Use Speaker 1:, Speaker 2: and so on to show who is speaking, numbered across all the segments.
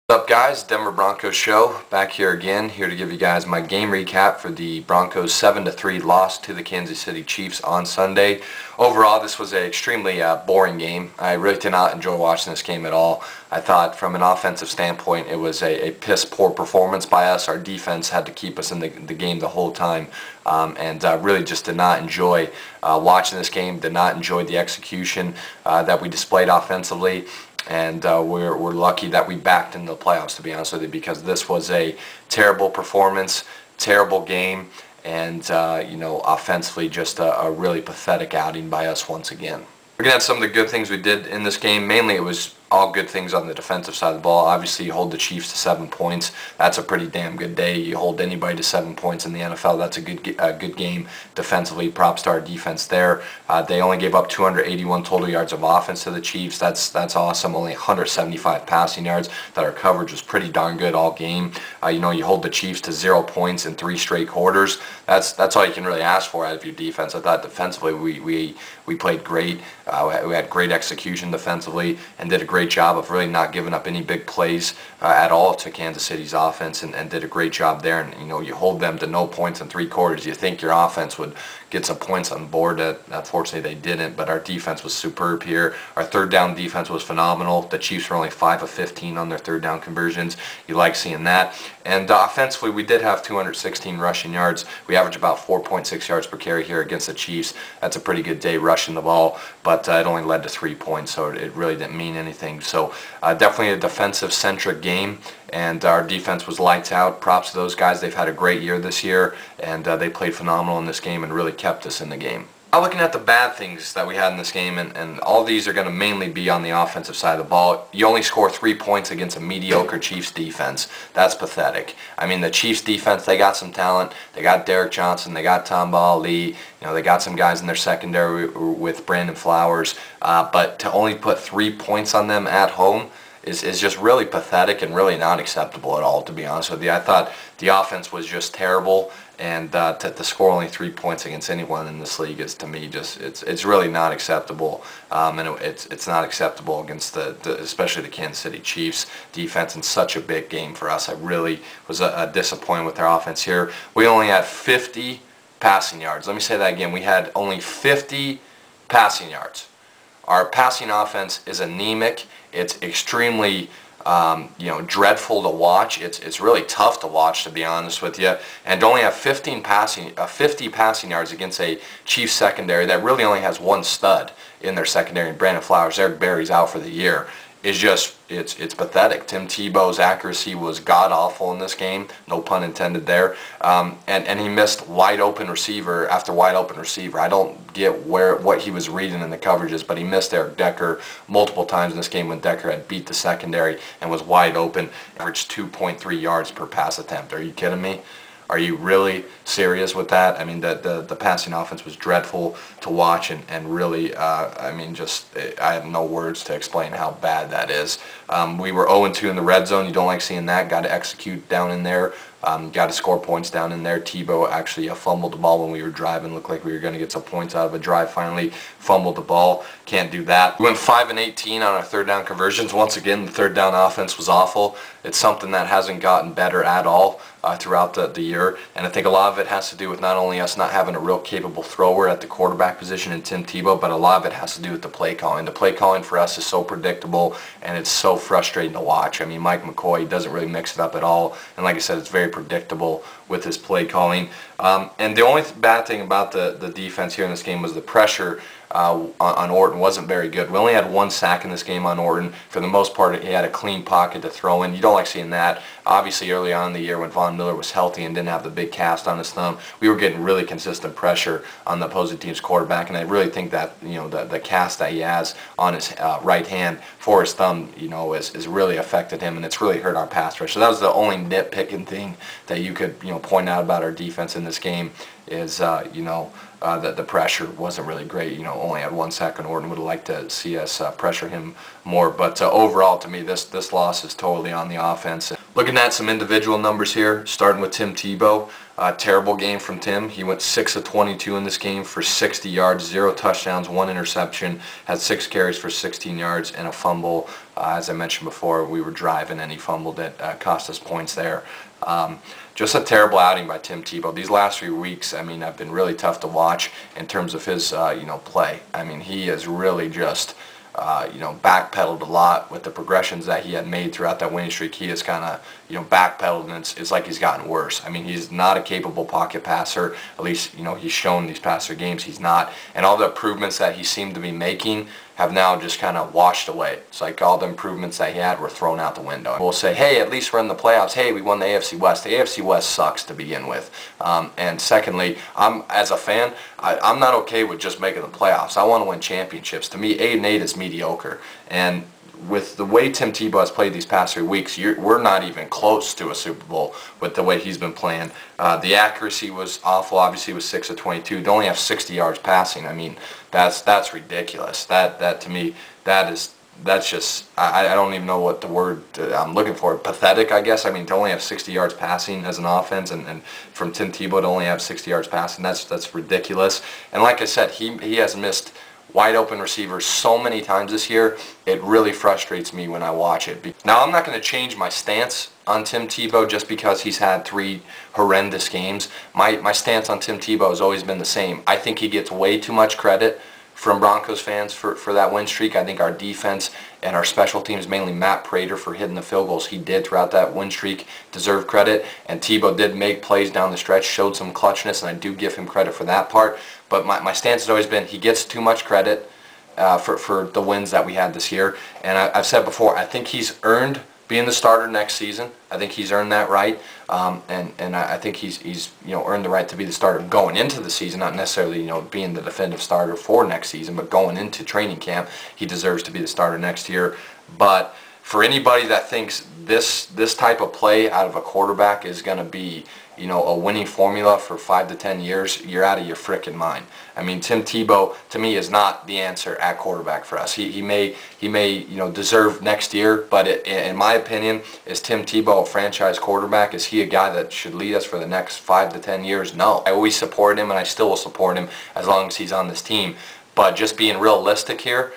Speaker 1: What's up guys, Denver Broncos show, back here again, here to give you guys my game recap for the Broncos 7-3 loss to the Kansas City Chiefs on Sunday. Overall, this was an extremely boring game. I really did not enjoy watching this game at all. I thought from an offensive standpoint it was a piss poor performance by us. Our defense had to keep us in the game the whole time, and really just did not enjoy watching this game, did not enjoy the execution that we displayed offensively. And we're lucky that we backed in the playoffs, to be honest with you, because this was a terrible performance, terrible game, and offensively just a really pathetic outing by us once again. We're going to have some of the good things we did in this game. Mainly it was all good things on the defensive side of the ball. Obviously you hold the Chiefs to 7 points. That's a pretty damn good day. You hold anybody to 7 points in the NFL. That's a good game defensively. Props to our defense there. They only gave up 281 total yards of offense to the Chiefs. That's awesome. Only 175 passing yards. That our coverage was pretty darn good all game. You hold the Chiefs to 0 points in 3 straight quarters. That's all you can really ask for out of your defense. I thought defensively we played great. We had great execution defensively and did a great job of really not giving up any big plays at all to Kansas City's offense, and did a great job there. And you hold them to no points in 3 quarters. You think your offense would get some points on the board. Unfortunately they didn't, but our defense was superb here. Our third down defense was phenomenal. The Chiefs were only 5 of 15 on their third down conversions. You like seeing that. And offensively we did have 216 rushing yards. We averaged about 4.6 yards per carry here against the Chiefs. That's a pretty good day rushing the ball, but it only led to 3 points, so it really didn't mean anything. So definitely a defensive-centric game, and our defense was lights out. Props to those guys. They've had a great year this year, and they played phenomenal in this game and really kept us in the game. Now looking at the bad things that we had in this game, and all these are going to mainly be on the offensive side of the ball. You only score 3 points against a mediocre Chiefs defense. That's pathetic. I mean, the Chiefs defense, they got some talent. They got Derek Johnson. They got Tebow. They got some guys in their secondary with Brandon Flowers. But to only put 3 points on them at home is just really pathetic and really not acceptable at all, to be honest with you. I thought the offense was just terrible, and to score only 3 points against anyone in this league is, to me, just it's really not acceptable. And it's not acceptable against especially the Kansas City Chiefs defense in such a big game for us. I really was disappointed with their offense here. We only had 50 passing yards. Let me say that again. We had only 50 passing yards. Our passing offense is anemic. It's extremely dreadful to watch. It's really tough to watch, to be honest with you. And to only have 50 passing yards against a Chiefs secondary that really only has one stud in their secondary, and Brandon Flowers. Eric Berry's out for the year. Is just it's pathetic. Tim Tebow's accuracy was god awful in this game, no pun intended there, and he missed wide open receiver after wide open receiver. I don't get what he was reading in the coverages, but he missed Eric Decker multiple times in this game when Decker had beat the secondary and was wide open. Averaged 2.3 yards per pass attempt. Are you kidding me? Are you really serious with that? I mean, the passing offense was dreadful to watch, and really, I mean, I have no words to explain how bad that is. We were 0-2 in the red zone. You don't like seeing that. Got to execute down in there. Got to score points down in there. Tebow actually fumbled the ball when we were driving. Looked like we were going to get some points out of a drive. Finally fumbled the ball. Can't do that. We went 5-18 on our third down conversions. Once again, the third down offense was awful. It's something that hasn't gotten better at all throughout the year, and I think a lot of it has to do with not only us not having a real capable thrower at the quarterback position in Tim Tebow, but a lot of it has to do with the play calling. The play calling for us is so predictable, and it's so frustrating to watch. I mean, Mike McCoy doesn't really mix it up at all, and like I said, it's very predictable with his play calling. And the only bad thing about the defense here in this game was the pressure on Orton wasn't very good. We only had 1 sack in this game on Orton. For the most part, he had a clean pocket to throw in. You don't like seeing that. Obviously, early on in the year when Von Miller was healthy and didn't have the big cast on his thumb, we were getting really consistent pressure on the opposing team's quarterback, and I really think that the cast that he has on his right hand for his thumb has really affected him, and it's really hurt our pass rush. So that was the only nitpicking thing that you could point out about our defense in this game is the pressure wasn't really great. Only had 1 sack on Orton. Would have liked to see us pressure him more, but overall, to me, this loss is totally on the offense. Looking at some individual numbers here, starting with Tim Tebow. Terrible game from Tim. He went 6 of 22 in this game for 60 yards, 0 touchdowns, 1 interception, had 6 carries for 16 yards, and a fumble. As I mentioned before, we were driving and he fumbled it, cost us points there. Just a terrible outing by Tim Tebow. These last few weeks, I mean, have been really tough to watch in terms of his, play. I mean, he has really just backpedaled a lot with the progressions that he had made throughout that winning streak. He has kind of, backpedaled, and it's like he's gotten worse. I mean, he's not a capable pocket passer. At least, he's shown these past 3 games he's not. And all the improvements that he seemed to be making have now just kind of washed away. It's like all the improvements that he had were thrown out the window. We'll say, hey, at least we're in the playoffs. Hey, we won the AFC West. The AFC West sucks to begin with. And secondly, as a fan, I'm not okay with just making the playoffs. I want to win championships. To me, 8-8 is mediocre. And with the way Tim Tebow has played these past 3 weeks, we're not even close to a Super Bowl with the way he's been playing. The accuracy was awful. Obviously, it was 6 of 22. To only have 60 yards passing, I mean, that's ridiculous. That to me, that's just, I don't even know what the word I'm looking for. Pathetic, I guess. I mean, to only have 60 yards passing as an offense, and from Tim Tebow to only have 60 yards passing, that's ridiculous. And like I said, he has missed wide open receivers so many times this year. It really frustrates me when I watch it. Now, I'm not going to change my stance on Tim Tebow just because he's had 3 horrendous games. My stance on Tim Tebow has always been the same. I think he gets way too much credit from Broncos fans for that win streak. I think our defense and our special teams, mainly Matt Prater for hitting the field goals he did throughout that win streak, deserve credit. And Tebow did make plays down the stretch, showed some clutchness, and I do give him credit for that part. But my stance has always been he gets too much credit for the wins that we had this year. And I've said before, I think he's earned being the starter next season. I think he's earned that right, and I think he's earned the right to be the starter going into the season, not necessarily being the definitive starter for next season, but going into training camp, he deserves to be the starter next year. But for anybody that thinks this type of play out of a quarterback is going to be a winning formula for 5 to 10 years, you're out of your frickin' mind. I mean, Tim Tebow, to me, is not the answer at quarterback for us. He may deserve next year, but in my opinion, is Tim Tebow a franchise quarterback? Is he a guy that should lead us for the next 5 to 10 years? No. I always supported him, and I still will support him as long as he's on this team. But just being realistic here,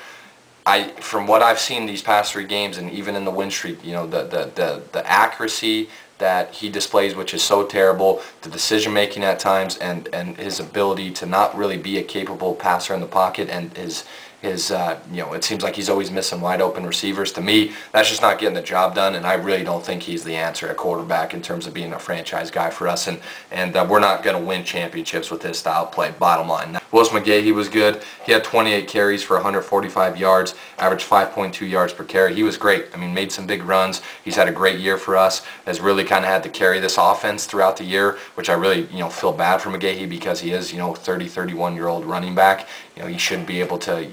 Speaker 1: from what I've seen these past 3 games, and even in the win streak, the accuracy that he displays, which is so terrible, the decision making at times, and his ability to not really be a capable passer in the pocket, and his it seems like he's always missing wide open receivers. To me, that's just not getting the job done, and I really don't think he's the answer at quarterback in terms of being a franchise guy for us, and we're not going to win championships with his style of play, bottom line. Willis McGahee was good. He had 28 carries for 145 yards, averaged 5.2 yards per carry. He was great. I mean, made some big runs. He's had a great year for us, has really kind of had to carry this offense throughout the year, which I really, feel bad for McGahee because he is, 30, 31-year-old running back. He should be able to,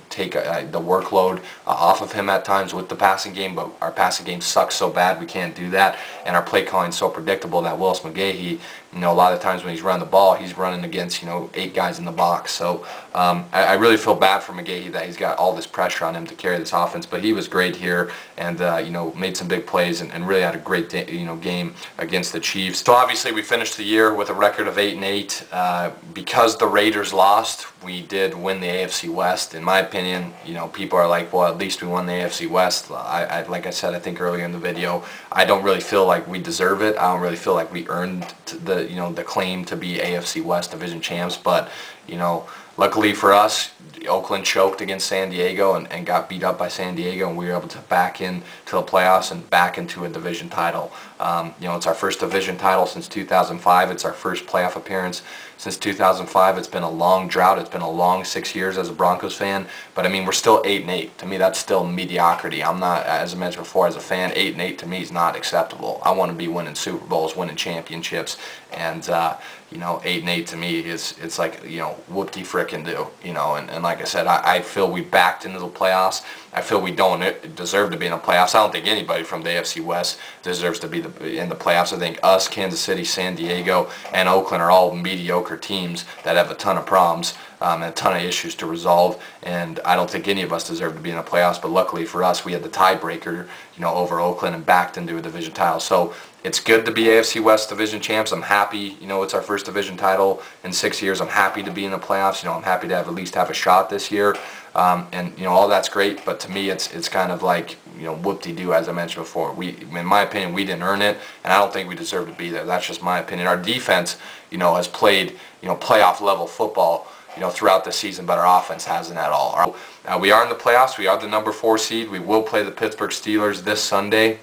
Speaker 1: take the workload off of him at times with the passing game, but our passing game sucks so bad we can't do that, and our play calling is so predictable that Willis McGahee, a lot of times when he's running the ball, he's running against, 8 guys in the box. So I really feel bad for McGahee that he's got all this pressure on him to carry this offense, but he was great here, and made some big plays, and really had a great game against the Chiefs. So obviously we finished the year with a record of 8-8. Because the Raiders lost, we did win the AFC West. In my opinion, people are like, well, at least we won the AFC West. Like I said, I think earlier in the video, I don't really feel like we deserve it. I don't really feel like we earned the claim to be AFC West division champs, but luckily for us, Oakland choked against San Diego and got beat up by San Diego, and we were able to back into the playoffs and back into a division title. It's our first division title since 2005. It's our first playoff appearance since 2005. It's been a long drought. It's been a long 6 years as a Broncos fan, but I mean, we're still 8-8. To me, that's still mediocrity. I'm not, as I mentioned before, as a fan, 8-8 to me is not acceptable. I want to be winning Super Bowls, winning championships, and 8-8 to me it's like whoop-de frickin' do, and like I said, I feel we backed into the playoffs. I feel we don't deserve to be in the playoffs. I don't think anybody from the AFC West deserves to be in the playoffs. I think us, Kansas City, San Diego, and Oakland are all mediocre teams that have a ton of problems and a ton of issues to resolve, and I don't think any of us deserve to be in the playoffs. But luckily for us, we had the tiebreaker over Oakland and backed into a division title. So it's good to be AFC West division champs. I'm happy, it's our first division title in 6 years. I'm happy to be in the playoffs. I'm happy to at least have a shot this year. And all that's great, but to me it's kind of like, whoop-de-doo, as I mentioned before. In my opinion, we didn't earn it, and I don't think we deserve to be there. That's just my opinion. Our defense, has played, playoff level football, throughout the season, but our offense hasn't at all. We are in the playoffs. We are the number 4 seed. We will play the Pittsburgh Steelers this Sunday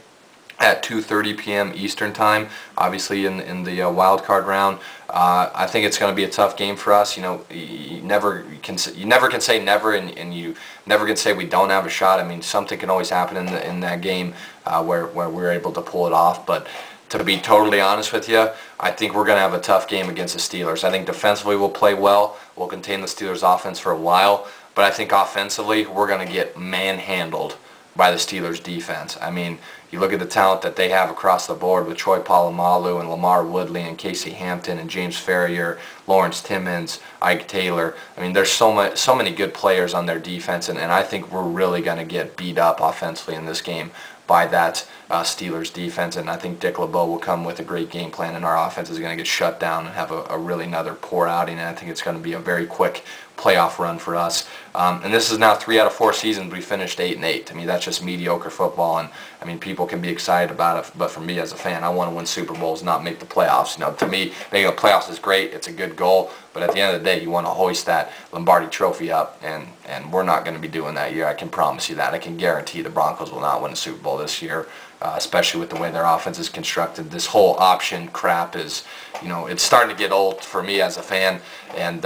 Speaker 1: at 2:30 p.m. Eastern time, obviously in the wild card round. I think it's going to be a tough game for us. You never can say never, and you never can say we don't have a shot. I mean, something can always happen in that game where we're able to pull it off. But to be totally honest with you, I think we're going to have a tough game against the Steelers. I think defensively we'll play well. We'll contain the Steelers' offense for a while. But I think offensively we're going to get manhandled by the Steelers' defense. I mean, you look at the talent that they have across the board with Troy Polamalu and Lamar Woodley and Casey Hampton and James Ferrier, Lawrence Timmons, Ike Taylor. I mean, there's so many good players on their defense, and I think we're really going to get beat up offensively in this game by that Steelers defense, and I think Dick LeBeau will come with a great game plan, and our offense is going to get shut down and have a really another poor outing, and I think it's going to be a very quick playoff run for us. And this is now 3 out of 4 seasons we finished 8-8. To me, that's just mediocre football, and I mean, people can be excited about it, but for me as a fan, I want to win Super Bowls, not make the playoffs. To me, making the playoffs is great. It's a good goal, but at the end of the day, you want to hoist that Lombardi Trophy up, and we're not going to be doing that year. I can promise you that. I can guarantee the Broncos will not win a Super Bowl this year. Especially with the way their offense is constructed. This whole option crap is, it's starting to get old for me as a fan, and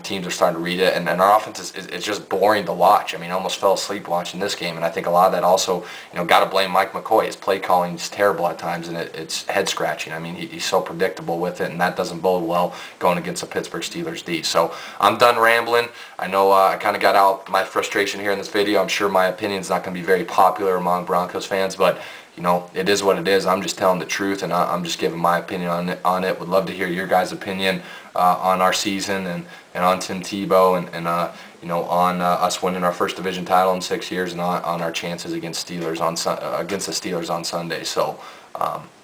Speaker 1: teams are starting to read it, and our offense is just boring to watch. I mean, I almost fell asleep watching this game, and I think a lot of that also, got to blame Mike McCoy. His play calling is terrible at times, and it's head-scratching. I mean, he's so predictable with it, and that doesn't bode well going against the Pittsburgh Steelers D. So I'm done rambling. I know I kind of got out my frustration here in this video. I'm sure my opinion is not going to be very popular among Broncos fans, but it is what it is. I'm just telling the truth, and I'm just giving my opinion on it. Would love to hear your guys' opinion on our season and on Tim Tebow and on us winning our first division title in 6 years, and on our chances against the Steelers on Sunday. So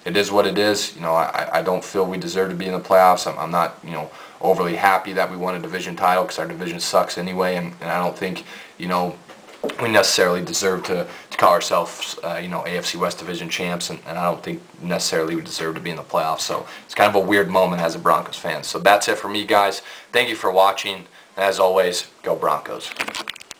Speaker 1: it is what it is. I don't feel we deserve to be in the playoffs. I'm not overly happy that we won a division title, because our division sucks anyway, and I don't think we necessarily deserve to call ourselves, AFC West Division champs, and I don't think necessarily we deserve to be in the playoffs. So it's kind of a weird moment as a Broncos fan. So that's it for me, guys. Thank you for watching. And as always, go Broncos.